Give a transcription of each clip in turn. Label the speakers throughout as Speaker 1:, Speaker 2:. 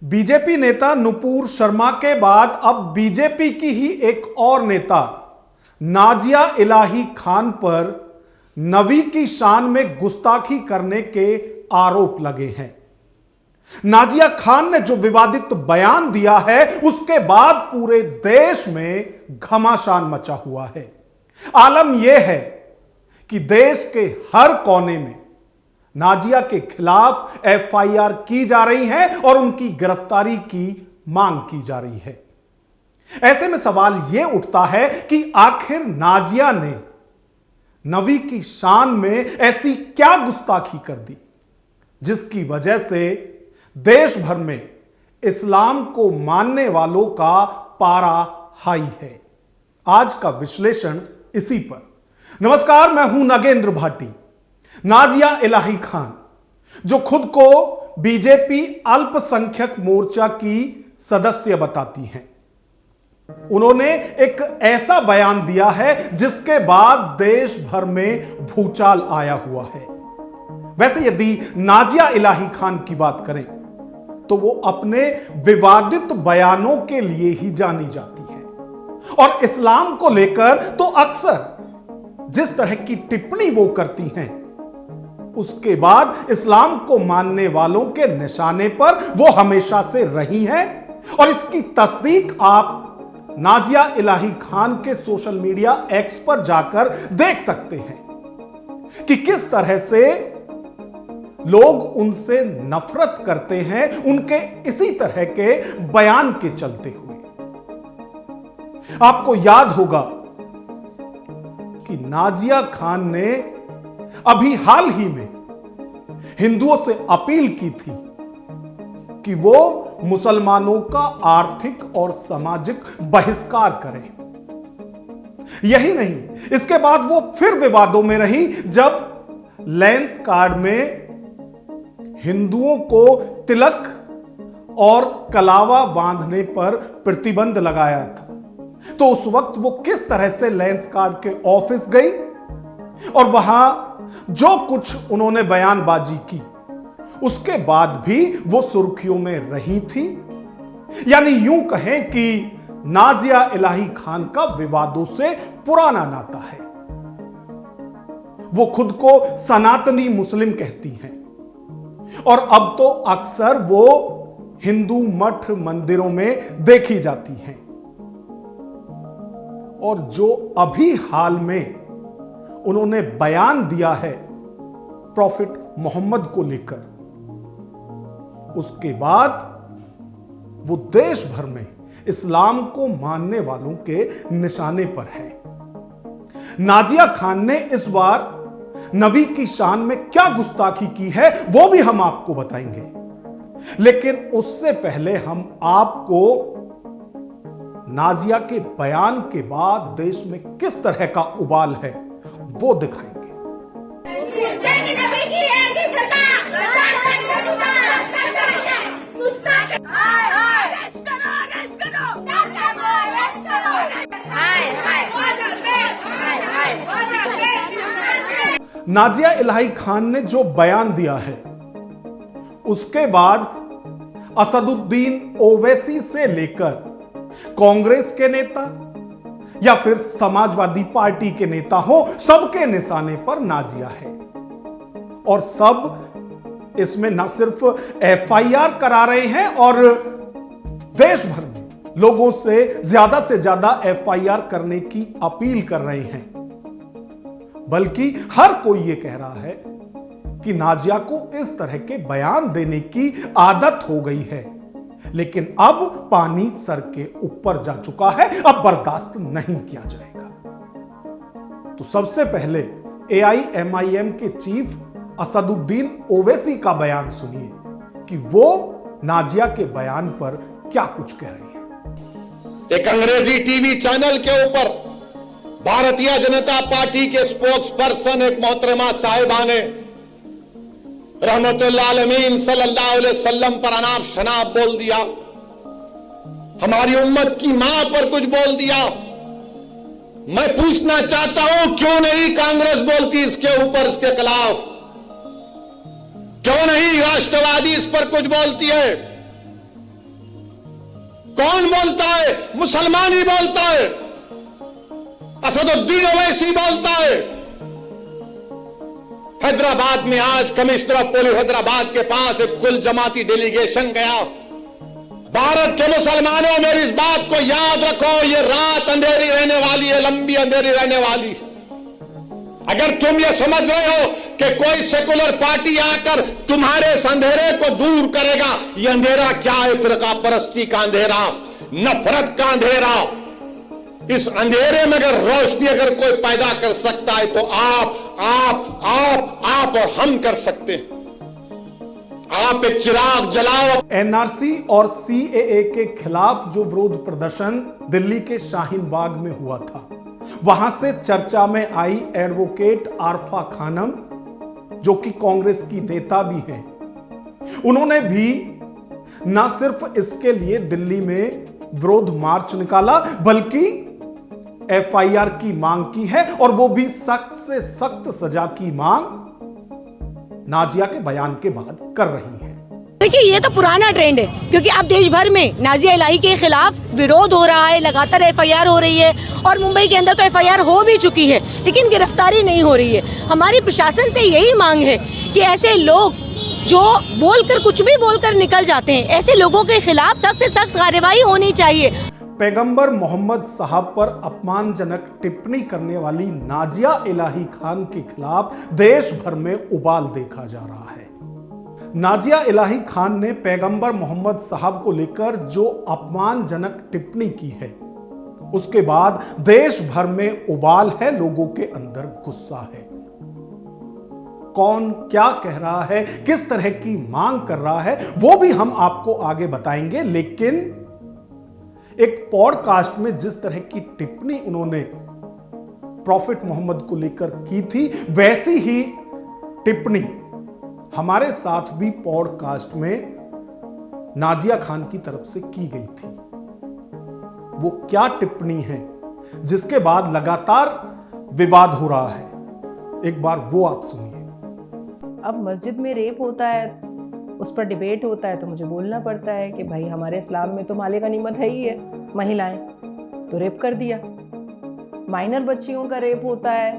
Speaker 1: BJP नेता नुपुर शर्मा के बाद अब बीजेपी की ही एक और नेता नाजिया इलाही खान पर नवी की शान में गुस्ताखी करने के आरोप लगे हैं। नाजिया खान ने जो विवादित बयान दिया है उसके बाद पूरे देश में घमासान मचा हुआ है। आलम यह है कि देश के हर कोने में नाजिया के खिलाफ एफआईआर की जा रही है और उनकी गिरफ्तारी की मांग की जा रही है। ऐसे में सवाल यह उठता है कि आखिर नाजिया ने नवी की शान में ऐसी क्या गुस्ताखी कर दी जिसकी वजह से देश भर में इस्लाम को मानने वालों का पारा हाई है। आज का विश्लेषण इसी पर। नमस्कार, मैं हूं नगेंद्र भाटी। नाजिया इलाही खान जो खुद को बीजेपी अल्पसंख्यक मोर्चा की सदस्य बताती हैं, उन्होंने एक ऐसा बयान दिया है जिसके बाद देश भर में भूचाल आया हुआ है। वैसे यदि नाजिया इलाही खान की बात करें तो वो अपने विवादित बयानों के लिए ही जानी जाती है और इस्लाम को लेकर तो अक्सर जिस तरह की टिप्पणी वो करती हैं उसके बाद इस्लाम को मानने वालों के निशाने पर वो हमेशा से रही हैं और इसकी तस्दीक आप नाजिया इलाही खान के सोशल मीडिया एक्स पर जाकर देख सकते हैं कि किस तरह से लोग उनसे नफरत करते हैं उनके इसी तरह के बयान के चलते हुए। आपको याद होगा कि नाजिया खान ने अभी हाल ही में हिंदुओं से अपील की थी कि वो मुसलमानों का आर्थिक और सामाजिक बहिष्कार करें। यही नहीं, इसके बाद वो फिर विवादों में रही जब लेंस कार्ड में हिंदुओं को तिलक और कलावा बांधने पर प्रतिबंध लगाया था। तो उस वक्त वो किस तरह से लेंस कार्ड के ऑफिस गई और वहां जो कुछ उन्होंने बयानबाजी की उसके बाद भी वो सुर्खियों में रही थी। यानी यूं कहें कि नाजिया इलाही खान का विवादों से पुराना नाता है। वो खुद को सनातनी मुस्लिम कहती हैं और अब तो अक्सर वो हिंदू मठ मंदिरों में देखी जाती हैं। और जो अभी हाल में उन्होंने बयान दिया है प्रॉफिट मोहम्मद को लेकर, उसके बाद वो देश भर में इस्लाम को मानने वालों के निशाने पर है। नाजिया खान ने इस बार नबी की शान में क्या गुस्ताखी की है वो भी हम आपको बताएंगे, लेकिन उससे पहले हम आपको नाजिया के बयान के बाद देश में किस तरह का उबाल है वो दिखाएंगे। नाजिया इलाही खान ने जो बयान दिया है उसके बाद असदुद्दीन ओवैसी से लेकर कांग्रेस के नेता या फिर समाजवादी पार्टी के नेता हो, सबके निशाने पर नाजिया है। और सब इसमें न सिर्फ एफआईआर करा रहे हैं और देश भर में लोगों से ज्यादा एफआईआर करने की अपील कर रहे हैं, बल्कि हर कोई यह कह रहा है कि नाजिया को इस तरह के बयान देने की आदत हो गई है, लेकिन अब पानी सर के ऊपर जा चुका है, अब बर्दाश्त नहीं किया जाएगा। तो सबसे पहले एआईएमआईएम के चीफ असदुद्दीन ओवैसी का बयान सुनिए कि वो नाजिया के बयान पर क्या कुछ कह रही है।
Speaker 2: एक अंग्रेजी टीवी चैनल के ऊपर भारतीय जनता पार्टी के स्पोक्स पर्सन एक मोहतरमा साहिबा ने रहमतुल्लाह अलमीन सल्लल्लाहु अलैहि वसल्लम पर अनाप शनाप बोल दिया, हमारी उम्मत की मां पर कुछ बोल दिया। मैं पूछना चाहता हूं क्यों नहीं कांग्रेस बोलती इसके ऊपर, इसके खिलाफ? क्यों नहीं राष्ट्रवादी इस पर कुछ बोलती है? कौन बोलता है? मुसलमान ही बोलता है। असदुद्दीन ओवैसी बोलता है। हैदराबाद में आज कमिश्नर ऑफ पुलिस हैदराबाद के पास एक कुल जमाती डेलीगेशन गया। भारत के मुसलमानों, मेरी इस बात को याद रखो, ये रात अंधेरी रहने वाली है, लंबी अंधेरी रहने वाली है। अगर तुम ये समझ रहे हो कि कोई सेकुलर पार्टी आकर तुम्हारे इस अंधेरे को दूर करेगा, ये अंधेरा क्या है? फिरका परस्ती का अंधेरा, नफरत का अंधेरा। इस अंधेरे में अगर रोशनी अगर कोई पैदा कर सकता है तो आप और हम कर सकते हैं। आप एक चिराग जलाओ।
Speaker 1: एनआरसी और सीएए के खिलाफ जो विरोध प्रदर्शन दिल्ली के शाहीन बाग में हुआ था, वहां से चर्चा में आई एडवोकेट आरफा खानम, जो कि कांग्रेस की नेता भी हैं। उन्होंने भी ना सिर्फ इसके लिए दिल्ली में विरोध मार्च निकाला, बल्कि एफआईआर की मांग की है, और वो भी सख्त से सख्त सजा की मांग नाजिया के बयान के बाद कर रही है।
Speaker 3: देखिए, ये तो पुराना ट्रेंड है, क्योंकि अब देश भर में नाजिया इलाही के खिलाफ विरोध हो रहा है, लगातार एफआईआर हो रही है, और मुंबई के अंदर तो एफआईआर हो भी चुकी है, लेकिन गिरफ्तारी नहीं हो रही है। हमारी प्रशासन से यही मांग है कि ऐसे लोग जो बोलकर कुछ भी बोलकर निकल जाते हैं, ऐसे लोगों के खिलाफ सख्त से सख्त कार्रवाई होनी चाहिए।
Speaker 1: पैगंबर मोहम्मद साहब पर अपमानजनक टिप्पणी करने वाली नाजिया इलाही खान के खिलाफ देश भर में उबाल देखा जा रहा है। नाजिया इलाही खान ने पैगंबर मोहम्मद साहब को लेकर जो अपमानजनक टिप्पणी की है, उसके बाद देश भर में उबाल है, लोगों के अंदर गुस्सा है। कौन क्या कह रहा है, किस तरह की मांग कर रहा है, वो भी हम आपको आगे बताएंगे। लेकिन एक पॉडकास्ट में जिस तरह की टिप्पणी उन्होंने प्रॉफिट मोहम्मद को लेकर की थी, वैसी ही टिप्पणी हमारे साथ भी पॉडकास्ट में नाजिया खान की तरफ से की गई थी। वो क्या टिप्पणी है जिसके बाद लगातार विवाद हो रहा है, एक बार वो आप सुनिए।
Speaker 4: अब मस्जिद में रेप होता है, उस पर डिबेट होता है, तो मुझे बोलना पड़ता है कि भाई हमारे इस्लाम में तो माले गनीमत है ही है, महिलाएं तो रेप कर दिया। माइनर बच्चियों का रेप होता है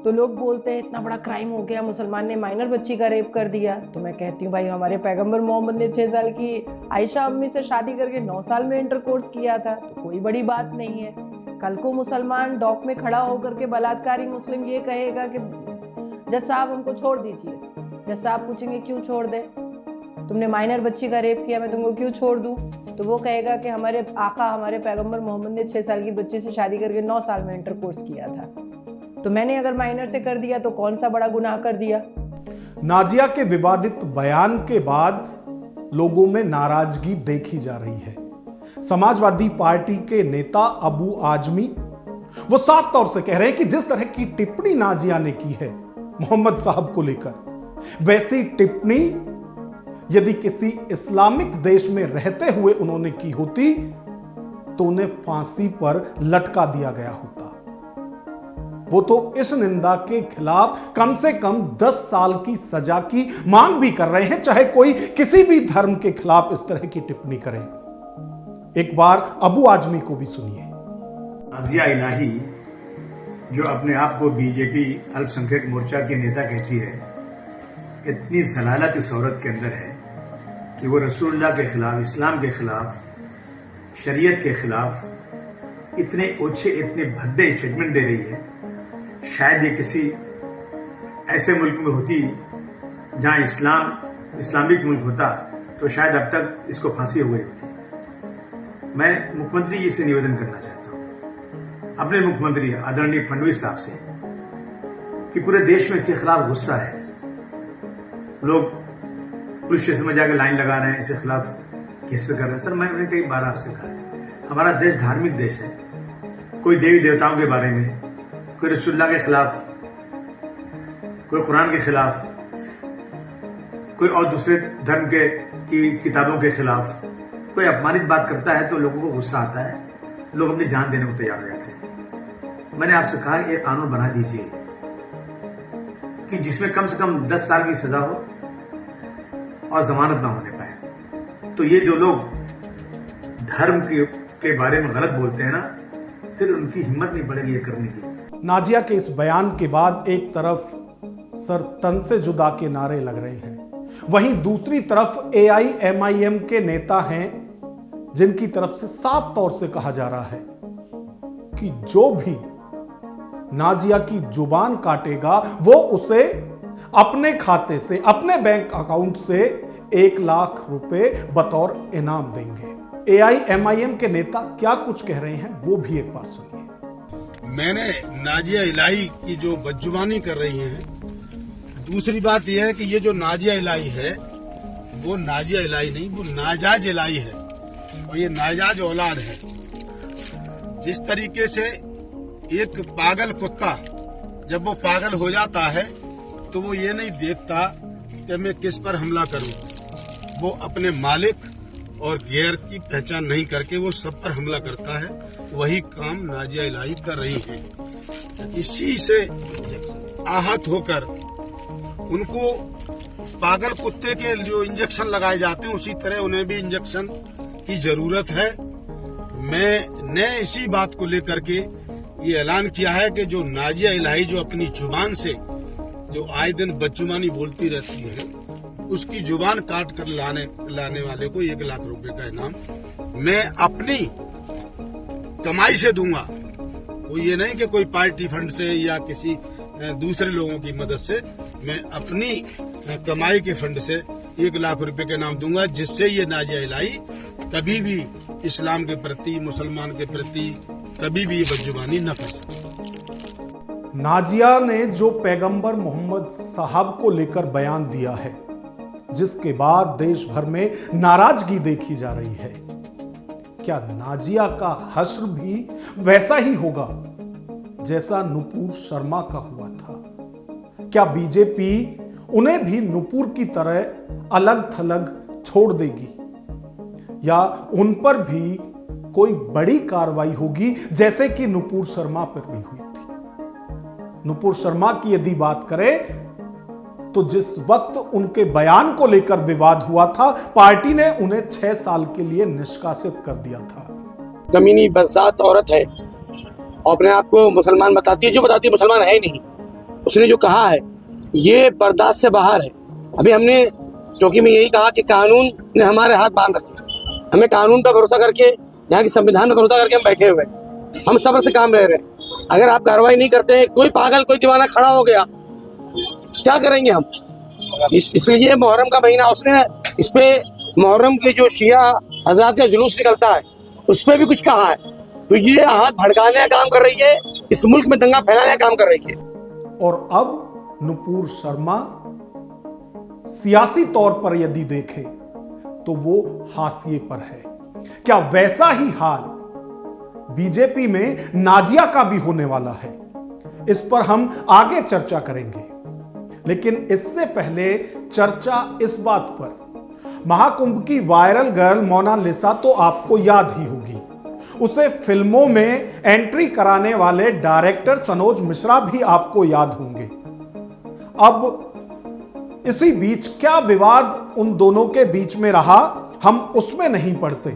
Speaker 4: तो लोग बोलते हैं इतना बड़ा क्राइम हो गया, मुसलमान ने माइनर बच्ची का रेप कर दिया। तो मैं कहती हूँ भाई हमारे पैगंबर मोहम्मद ने 6 साल की आयशा अम्मी से शादी करके 9 साल में इंटरकोर्स किया था, तो कोई बड़ी बात नहीं है। कल को मुसलमान डॉक में खड़ा होकर के बलात्कारी मुस्लिम ये कहेगा कि जज साहब हमको छोड़ दीजिए, जज साहब पूछेंगे क्यों छोड़ दे, तुमने माइनर बच्ची का रेप किया, मैं तुमको क्यों छोड़ दूं? तो वो कहेगा कि हमारे आका हमारे पैगंबर मोहम्मद ने 6 साल की बच्ची से शादी करके 9 साल में इंटरकोर्स किया था, तो मैंने अगर माइनर से कर दिया तो कौन सा बड़ा गुनाह कर दिया।
Speaker 1: नाजिया के विवादित बयान के बाद लोगों में नाराजगी देखी जा रही है। समाजवादी पार्टी के नेता अबू आजमी वो साफ तौर से कह रहे हैं कि जिस तरह की टिप्पणी नाजिया ने की है मोहम्मद साहब को लेकर, वैसी टिप्पणी यदि किसी इस्लामिक देश में रहते हुए उन्होंने की होती तो उन्हें फांसी पर लटका दिया गया होता। वो तो इस निंदा के खिलाफ कम से कम 10 साल की सजा की मांग भी कर रहे हैं, चाहे कोई किसी भी धर्म के खिलाफ इस तरह की टिप्पणी करे। एक बार अबू आजमी को भी सुनिए।
Speaker 5: नाजिया इलाही जो अपने आप को बीजेपी अल्पसंख्यक मोर्चा की नेता कहती है, इतनी जलालत इस औरत के अंदर है कि वो रसूलुल्लाह के खिलाफ, इस्लाम के खिलाफ, शरीयत के खिलाफ इतने ओछे, इतने भद्दे स्टेटमेंट दे रही है। शायद ये किसी ऐसे मुल्क में होती जहां इस्लामिक मुल्क होता तो शायद अब तक इसको फांसी हो गई होती। मैं मुख्यमंत्री जी से निवेदन करना चाहता हूं, अपने मुख्यमंत्री आदरणीय फडणवीस साहब से, कि पूरे देश में इसके खिलाफ गुस्सा है। लोग पुलिस स्टेशन में जाकर लाइन लगा रहे हैं, इसके खिलाफ केस कर रहे हैं। सर, मैंने कई बार आपसे कहा है, हमारा देश धार्मिक देश है। कोई देवी देवताओं के बारे में, कोई रसूलुल्लाह के खिलाफ, कोई कुरान के खिलाफ, कोई और दूसरे धर्म की किताबों के खिलाफ कोई अपमानित बात करता है तो लोगों को गुस्सा आता है, लोग अपनी जान देने को तैयार हो जाते हैं। मैंने आपसे कहा एक कानून बना दीजिए कि जिसमें कम से कम 10 साल की सजा हो और जमानत ना होने पाए। तो ये जो लोग धर्म के बारे में गलत बोलते हैं ना, फिर उनकी हिम्मत नहीं पड़ेगी ये करने की।
Speaker 1: नाजिया के इस बयान के बाद एक तरफ सर तन से जुदा के नारे लग रहे हैं, वहीं दूसरी तरफ AIMIM के नेता हैं जिनकी तरफ से साफ तौर से कहा जा रहा है कि जो भी नाजिया की जुबान काटेगा वो उसे अपने खाते से, अपने बैंक अकाउंट से 1 लाख रुपए बतौर इनाम देंगे। AIMIM के नेता क्या कुछ कह रहे हैं वो भी एक बार सुनिए।
Speaker 6: मैंने नाजिया इलाही की जो बदजुबानी कर रही हैं, दूसरी बात यह है कि ये जो नाजिया इलाही है वो नाजिया इलाही नहीं, वो नाजाज इलाही है और ये नाजाज औलाद है। जिस तरीके से एक पागल कुत्ता जब वो पागल हो जाता है तो वो ये नहीं देखता कि मैं किस पर हमला करूं, वो अपने मालिक और गैर की पहचान नहीं करके वो सब पर हमला करता है। वही काम नाजिया इलाही कर रही है। इसी से आहत होकर उनको पागल कुत्ते के जो इंजेक्शन लगाए जाते हैं उसी तरह उन्हें भी इंजेक्शन की जरूरत है। मैंने इसी बात को लेकर के ये ऐलान किया है कि जो नाजिया इलाही जो अपनी जुबान से जो आए दिन बदजुबानी बोलती रहती है, उसकी जुबान काट कर लाने वाले को 1 लाख रुपए का इनाम मैं अपनी कमाई से दूंगा। वो ये नहीं कि कोई पार्टी फंड से या किसी दूसरे लोगों की मदद से, मैं अपनी कमाई के फंड से 1 लाख रुपए का इनाम दूंगा, जिससे ये नाजिया इलाही कभी भी इस्लाम के प्रति, मुसलमान के प्रति कभी भी ये बदजुबानी न कर सके।
Speaker 1: नाजिया ने जो पैगंबर मोहम्मद साहब को लेकर बयान दिया है, जिसके बाद देश भर में नाराजगी देखी जा रही है, क्या नाजिया का हश्र भी वैसा ही होगा जैसा नुपुर शर्मा का हुआ था? क्या बीजेपी उन्हें भी नुपुर की तरह अलग थलग छोड़ देगी या उन पर भी कोई बड़ी कार्रवाई होगी जैसे कि नुपुर शर्मा पर भी हुई थी? नुपुर शर्मा की यदि बात करें तो जिस वक्त उनके बयान को लेकर विवाद हुआ था, पार्टी ने उन्हें 6 साल के लिए निष्कासित कर दिया था।
Speaker 7: कमीनी बज़ात औरत है और अपने आप को मुसलमान बताती है, जो बताती है मुसलमान है नहीं। उसने जो कहा है ये बर्दाश्त से बाहर है। अभी हमने चौकी में यही कहा कि कानून ने हमारे हाथ बांध रखे, हमें कानून पर भरोसा करके, यहाँ के संविधान पर भरोसा करके हम बैठे हुए, हम सब्र से काम रह रहे हैं। अगर आप कार्रवाई नहीं करते, कोई पागल कोई दीवाना खड़ा हो गया, क्या करेंगे हम? इसलिए मुहर्रम का महीना, उसने इस पे मुहर्रम के जो शिया हज़रात का जुलूस निकलता है उस पर भी कुछ कहा है, तो ये हाथ भड़काने का काम कर रही है, इस मुल्क में दंगा फैलाने का काम कर रही है।
Speaker 1: और अब नुपुर शर्मा सियासी तौर पर यदि देखें तो वो हाशिए पर है। क्या वैसा ही हाल बीजेपी में नाजिया का भी होने वाला है? इस पर हम आगे चर्चा करेंगे, लेकिन इससे पहले चर्चा इस बात पर, महाकुंभ की वायरल गर्ल मोनालिसा तो आपको याद ही होगी। उसे फिल्मों में एंट्री कराने वाले डायरेक्टर सनोज मिश्रा भी आपको याद होंगे। अब इसी बीच क्या विवाद उन दोनों के बीच में रहा, हम उसमें नहीं पड़ते,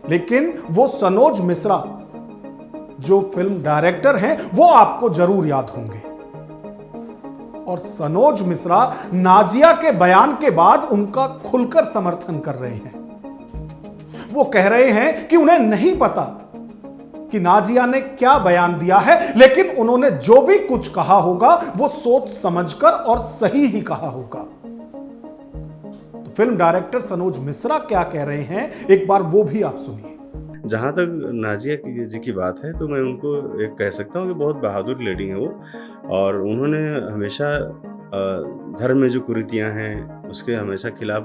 Speaker 1: लेकिन वो सनोज मिश्रा जो फिल्म डायरेक्टर हैं वो आपको जरूर याद होंगे। और सनोज मिश्रा नाजिया के बयान के बाद उनका खुलकर समर्थन कर रहे हैं। वो कह रहे हैं कि उन्हें नहीं पता कि नाजिया ने क्या बयान दिया है, लेकिन उन्होंने जो भी कुछ कहा होगा वो सोच समझकर और सही ही कहा होगा। तो फिल्म डायरेक्टर सनोज मिश्रा क्या कह रहे हैं, एक बार वो भी आप सुनिए।
Speaker 8: जहाँ तक नाजिया जी की बात है तो मैं उनको एक कह सकता हूँ कि बहुत बहादुर लेडी हैं वो, और उन्होंने हमेशा धर्म में जो कुरीतियाँ हैं उसके हमेशा खिलाफ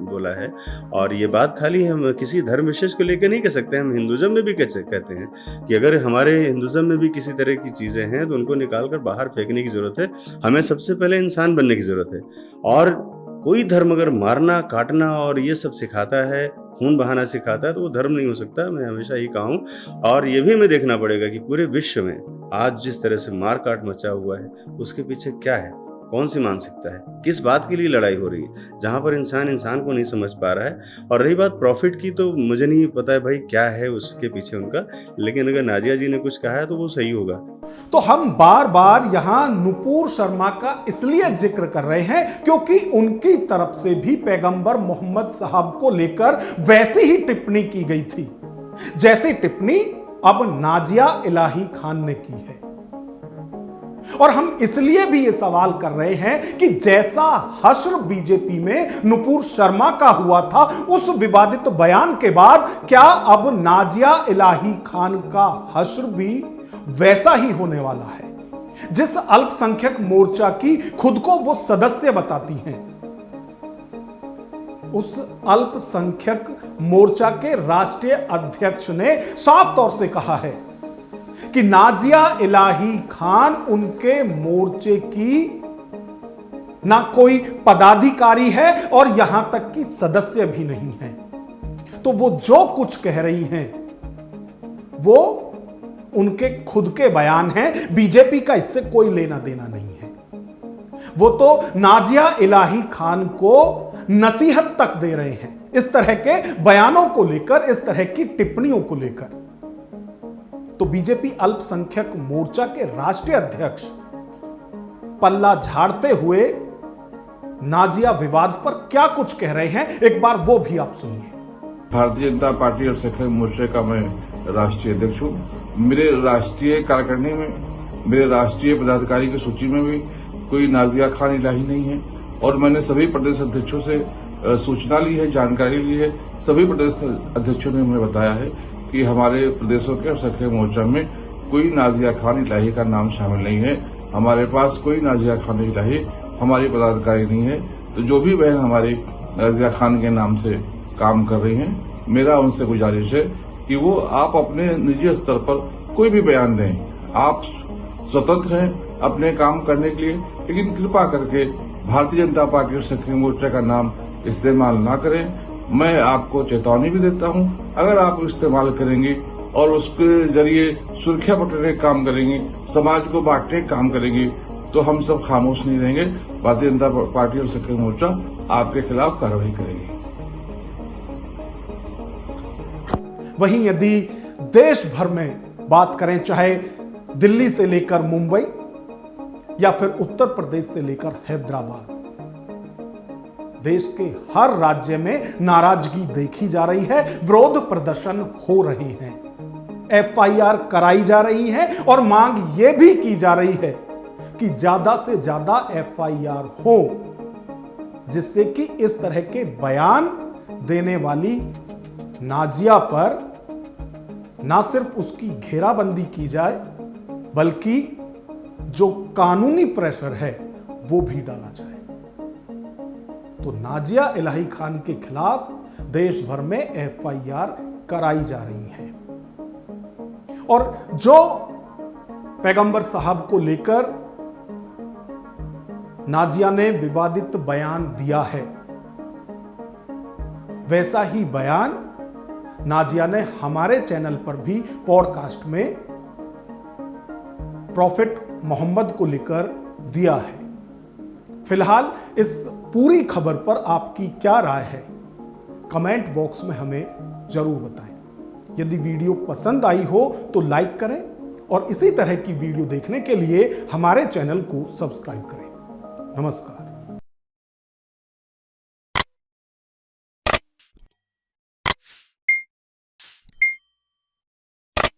Speaker 8: बोला है। और ये बात खाली हम किसी धर्म विशेष को लेकर नहीं कह सकते, हम हिंदुज़म में भी कहते हैं कि अगर हमारे हिंदुज़म में भी किसी तरह की चीज़ें हैं तो उनको निकाल कर बाहर फेंकने की ज़रूरत है। हमें सबसे पहले इंसान बनने की ज़रूरत है। और कोई धर्म अगर मारना, काटना और ये सब सिखाता है, खून बहाना सिखाता है, तो वो धर्म नहीं हो सकता। मैं हमेशा ही कहा हूँ। और ये भी हमें देखना पड़ेगा कि पूरे विश्व में आज जिस तरह से मार काट मचा हुआ है उसके पीछे क्या है। कौन सी मानसिकता है, किस बात के लिए लड़ाई हो रही है, जहाँ पर इंसान इंसान को नहीं समझ पा रहा है। और रही बात प्रॉफिट की, तो मुझे नहीं पता है भाई क्या है उसके पीछे उनका, लेकिन अगर नाजिया जी ने कुछ कहा है तो वो सही होगा।
Speaker 1: तो हम बार बार यहां नुपुर शर्मा का इसलिए जिक्र कर रहे हैं क्योंकि उनकी तरफ से भी पैगंबर मोहम्मद साहब को लेकर वैसी ही टिप्पणी की गई थी जैसी टिप्पणी अब नाजिया इलाही खान ने की है। और हम इसलिए भी यह सवाल कर रहे हैं कि जैसा हश्र बीजेपी में नुपुर शर्मा का हुआ था उस विवादित बयान के बाद क्या अब नाजिया इलाही खान का हश्र भी वैसा ही होने वाला है? जिस अल्पसंख्यक मोर्चा की खुद को वो सदस्य बताती हैं, उस अल्पसंख्यक मोर्चा के राष्ट्रीय अध्यक्ष ने साफ तौर से कहा है कि नाजिया इलाही खान उनके मोर्चे की ना कोई पदाधिकारी है और यहां तक कि सदस्य भी नहीं है। तो वो जो कुछ कह रही हैं वो उनके खुद के बयान हैं, बीजेपी का इससे कोई लेना देना नहीं है। वो तो नाजिया इलाही खान को नसीहत तक दे रहे हैं इस तरह के बयानों को लेकर, इस तरह की टिप्पणियों को लेकर। तो बीजेपी अल्पसंख्यक मोर्चा के राष्ट्रीय अध्यक्ष पल्ला झाड़ते हुए नाजिया विवाद पर क्या कुछ कह रहे हैं, एक बार वो भी आप सुनिए।
Speaker 9: भारतीय जनता पार्टी और संख्यक मोर्चे का मैं राष्ट्रीय अध्यक्ष हूँ। मेरे राष्ट्रीय कार्यकारिणी में, मेरे राष्ट्रीय पदाधिकारी की सूची में भी कोई नाजिया खान इलाही नहीं है और मैंने सभी प्रदेश अध्यक्षों से सूचना ली है, जानकारी ली है। सभी प्रदेश अध्यक्षों ने हमें बताया है कि हमारे प्रदेशों के और संख्यक मोर्चा में कोई नाजिया खान इलाही का नाम शामिल नहीं है। हमारे पास कोई नाजिया खान इलाही हमारी पदाधिकारी नहीं है। तो जो भी बहन हमारे नाजिया खान के नाम से काम कर रही हैं, मेरा उनसे गुजारिश है कि वो आप अपने निजी स्तर पर कोई भी बयान दें। आप स्वतंत्र हैं अपने काम करने के लिए, लेकिन कृपा करके भारतीय जनता पार्टी और संख्यक मोर्चा का नाम इस्तेमाल ना करें। मैं आपको चेतावनी भी देता हूं, अगर आप इस्तेमाल करेंगे और उसके जरिए सुर्खियां बटोरने का काम करेंगे, समाज को बांटने का काम करेंगे, तो हम सब खामोश नहीं रहेंगे। भारतीय जनता पार्टी और संख्यक मोर्चा आपके खिलाफ कार्रवाई करेगी।
Speaker 1: वहीं यदि देश भर में बात करें, चाहे दिल्ली से लेकर मुंबई या फिर उत्तर प्रदेश से लेकर हैदराबाद, देश के हर राज्य में नाराजगी देखी जा रही है, विरोध प्रदर्शन हो रहे हैं, एफआईआर कराई जा रही है और मांग यह भी की जा रही है कि ज्यादा से ज्यादा एफआईआर हो, जिससे कि इस तरह के बयान देने वाली नाजिया पर ना सिर्फ उसकी घेराबंदी की जाए बल्कि जो कानूनी प्रेशर है वो भी डाला जाए। तो नाजिया इलाही खान के खिलाफ देश भर में एफआईआर कराई जा रही है और जो पैगंबर साहब को लेकर नाजिया ने विवादित बयान दिया है, वैसा ही बयान नाजिया ने हमारे चैनल पर भी पॉडकास्ट में प्रॉफिट मोहम्मद को लेकर दिया है। फिलहाल इस पूरी खबर पर आपकी क्या राय है, कमेंट बॉक्स में हमें जरूर बताएं। यदि वीडियो पसंद आई हो तो लाइक करें और इसी तरह की वीडियो देखने के लिए हमारे चैनल को सब्सक्राइब करें। नमस्कार।